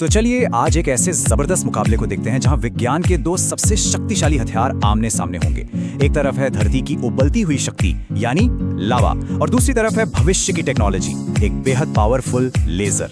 तो चलिए आज एक ऐसे जबरदस्त मुकाबले को देखते हैं जहां विज्ञान के दो सबसे शक्तिशाली हथियार आमने सामने होंगे। एक तरफ है धरती की उबलती हुई शक्ति यानी लावा और दूसरी तरफ है भविष्य की टेक्नोलॉजी, एक बेहद पावरफुल लेजर।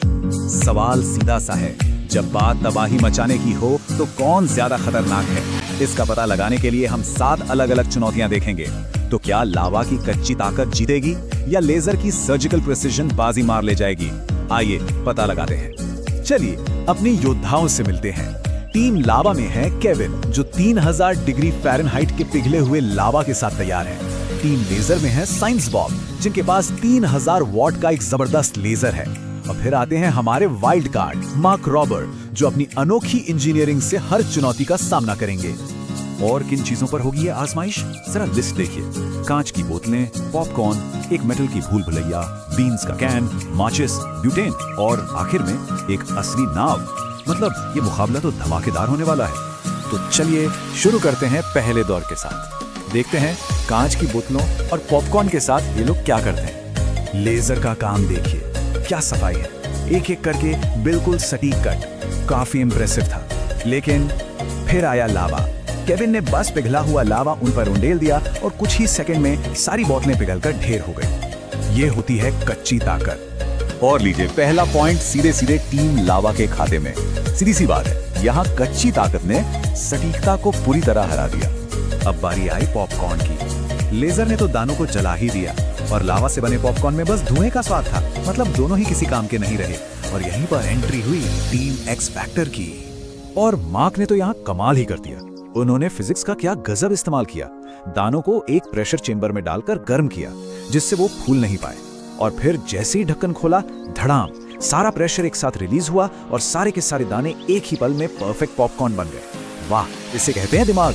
सवाल सीधा सा है, जब बात तबाही मचाने की हो तो कौन ज्यादा खतरनाक है? इसका पता लगाने के लिए हम 7 अलग-अलग चुनौतियां देखेंगे। तो क्या लावा की कच्ची ताकत जीतेगी या लेजर की सर्जिकल प्रिसिजन बाजी मार ले जाएगी? आइए पता लगाते हैं। चलिए अपने योद्धाओं से मिलते हैं। टीम लावा में है केविन, जो 3000 डिग्री फ़ारेनहाइट के पिघले हुए लावा के साथ तैयार है। टीम लेजर में है साइंस बॉब, जिनके पास 3000 वॉट का एक जबरदस्त लेजर है। और फिर आते हैं हमारे वाइल्ड कार्ड मार्क रॉबर, जो अपनी अनोखी इंजीनियरिंग से हर चुनौती का सामना करेंगे। और किन चीजों पर होगी ये आजमाइश, जरा लिस्ट देखिए। कांच की बोतलें, पॉपकॉर्न, एक मेटल की भूल भुलैया, बीन्स का कैन, माचिस, ब्यूटेन और आखिर में एक असली नाव। मतलब ये मुकाबला तो धमाकेदार होने वाला है। तो चलिए शुरू करते हैं पहले दौर के साथ। देखते हैं कांच की बोतलों और पॉपकॉर्न के साथ ये लोग क्या करते हैं। लेजर का काम देखिए, क्या सफाई है, एक एक करके बिल्कुल सटीक कट, काफी इंप्रेसिव था। लेकिन फिर आया लावा। केविन ने बस पिघला हुआ लावा उन पर उंडेल दिया और कुछ ही सेकंड में सारी बोतलें पिघलकर ढेर हो गई। ये होती है कच्ची ताकत। और लीजिए पहला पॉइंट सीधे सीधे टीम लावा के खाते में। सीधी सी बात है, यहाँ कच्ची ताकत ने सटीकता को पूरी तरह हरा दिया। अब बारी आई पॉपकॉर्न की। लेजर ने तो दानों को जला ही दिया और लावा से बने पॉपकॉर्न में बस धुएं का स्वाद था। मतलब दोनों ही किसी काम के नहीं रहे। और यहीं पर एंट्री हुई टीम एक्स फैक्टर की। और मार्क ने तो यहाँ कमाल ही कर दिया। उन्होंने फिजिक्स का क्या गजब इस्तेमाल किया। दानों को एक प्रेशर चेंबर में डालकर गर्म किया, जिससे वो फूल नहीं पाए। और फिर जैसे ही ढक्कन खोला, धड़ाम, सारा प्रेशर एक साथ रिलीज हुआ और सारे के सारे दाने एक ही पल में परफेक्ट पॉपकॉर्न बन गए। वाह, इसे कहते हैं दिमाग।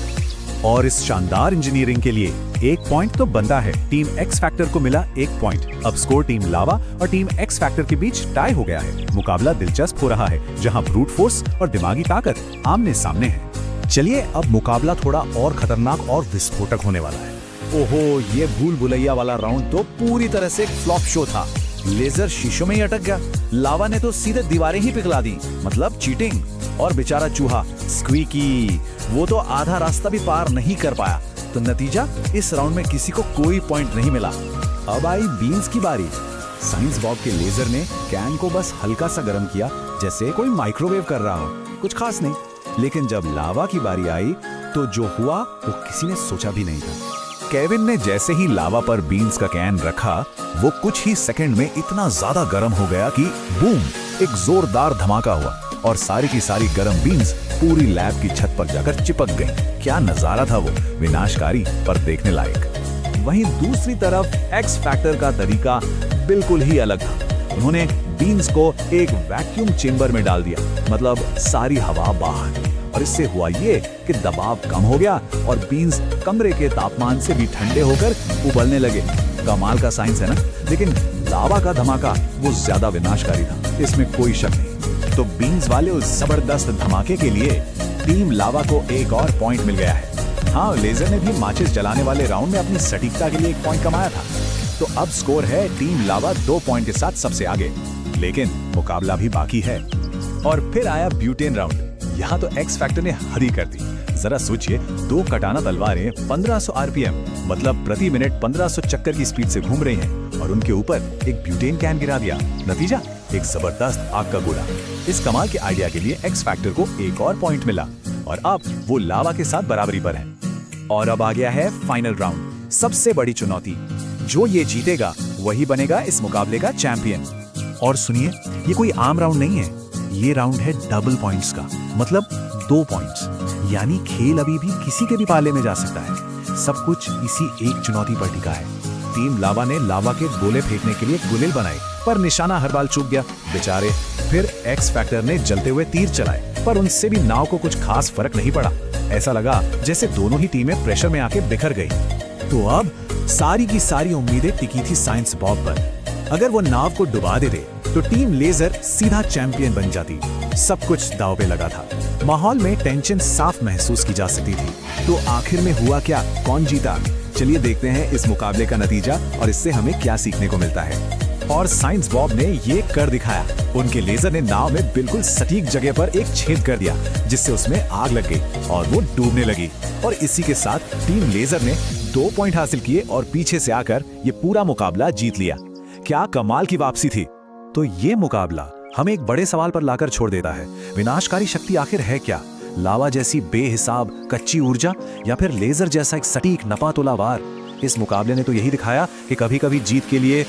और इस शानदार इंजीनियरिंग के लिए 1 पॉइंट तो बनता है। टीम एक्स फैक्टर को मिला 1 पॉइंट। अब स्कोर टीम लावा और टीम एक्स फैक्टर के बीच टाई हो गया है। मुकाबला दिलचस्प हो रहा है, जहां ब्रूट फोर्स और दिमागी ताकत आमने सामने है। चलिए अब मुकाबला थोड़ा और खतरनाक और विस्फोटक होने वाला है। ओहो, ये भूल भुलैया वाला राउंड तो पूरी तरह से फ्लॉप शो था। लेजर शीशों में ही अटक गया। लावा ने तो सीधे दीवारें ही पिघला दी, मतलब चीटिंग। और बेचारा चूहा स्क्वीकी, वो तो आधा रास्ता भी पार नहीं कर पाया। तो नतीजा, इस राउंड में किसी को कोई पॉइंट नहीं मिला। अब आई बीन्स की बारी। साइंस बॉब के लेजर ने कैन को बस हल्का सा गर्म किया, जैसे कोई माइक्रोवेव कर रहा हो, कुछ खास नहीं। लेकिन जब लावा की बारी आई तो जो हुआ वो किसी ने सोचा भी नहीं था। केविन ने जैसे ही लावा पर बीन्स का कैन रखा, वो कुछ ही सेकंड में इतना ज्यादा गर्म हो गया कि बूम, एक जोरदार धमाका हुआ और सारी की सारी गर्म बीन्स पूरी लैब की छत पर जाकर चिपक गईं। क्या नजारा था वो, विनाशकारी पर देखने लायक। वहीं दूसरी तरफ एक्स फैक्टर का तरीका बिल्कुल ही अलग था। उन्होंने बीन्स को एक वैक्यूम चेंबर में डाल दिया, मतलब सारी हवा बाहर। और इससे हुआ ये कि दबाव कम हो गया और बीन्स कमरे के तापमान से भी ठंडे होकर उबलने लगे। कमाल का साइंस है ना? लेकिन लावा का धमाका वो ज्यादा विनाशकारी था, इसमें कोई शक नहीं। तो बीन्स वाले उस जबरदस्त धमाके के लिए टीम लावा को 1 और पॉइंट मिल गया है। हाँ, लेजर ने भी माचिस जलाने वाले राउंड में अपनी सटीकता के लिए 1 पॉइंट कमाया था। तो अब स्कोर है टीम लावा 2 पॉइंट के साथ सबसे आगे। लेकिन मुकाबला भी बाकी है। और फिर आया ब्यूटेन राउंड। यहाँ तो एक्स फैक्टर ने हद ही कर दी। जरा सोचिए, 2 कटाना तलवारें 1500 आरपीएम, मतलब प्रति मिनट 1500 चक्कर की स्पीड से घूम रही हैं और उनके ऊपर एक ब्यूटेन कैन गिरा दिया। नतीजा, एक जबरदस्त आग का गोला। इस कमाल के आइडिया के लिए एक्स फैक्टर को 1 और पॉइंट मिला और अब वो लावा के साथ बराबरी पर है। और अब आ गया है फाइनल राउंड, सबसे बड़ी चुनौती। जो ये जीतेगा वही बनेगा इस मुकाबले का चैंपियन। और सुनिए, ये कोई आम राउंड नहीं है, ये राउंड है डबल पॉइंट्स का, मतलब 2 पॉइंट्स। यानी खेल अभी भी किसी के भी पाले में जा सकता है। सब कुछ इसी एक चुनौती पर टिका है। टीम लावा ने लावा के गोले फेंकने के लिए गुलेल बनाए, पर निशाना हर बार चूक गया, बेचारे। फिर एक्स फैक्टर ने जलते हुए तीर चलाए, पर उनसे भी नाव को कुछ खास फर्क नहीं पड़ा। ऐसा लगा जैसे दोनों ही टीमें प्रेशर में आके बिखर गई। तो अब सारी की सारी उम्मीदें टिकी थी साइंस बॉब पर। अगर वो नाव को डुबा देते तो टीम लेजर सीधा चैंपियन बन जाती। सब कुछ दांव पे लगा था। माहौल में टेंशन साफ महसूस की जा सकती थी। तो आखिर में हुआ क्या, कौन जीता? चलिए देखते हैं इस मुकाबले का नतीजा और इससे हमें क्या सीखने को मिलता है। और साइंस बॉब ने ये कर दिखाया। उनके लेजर ने नाव में बिल्कुल सटीक जगह पर एक छेद कर दिया, जिससे उसमें आग लग गई और वो डूबने लगी। और इसी के साथ टीम लेजर ने 2 पॉइंट हासिल किए और पीछे से आकर ये पूरा मुकाबला जीत लिया। क्या कमाल की वापसी थी। तो ये मुकाबला हमें एक बड़े सवाल पर लाकर छोड़ देता है, विनाशकारी शक्ति आखिर है क्या? लावा जैसी बेहिसाब कच्ची ऊर्जा या फिर लेजर जैसा एक सटीक नपा तोला वार? इस मुकाबले ने तो यही दिखाया कि कभी-कभी जीत के लिए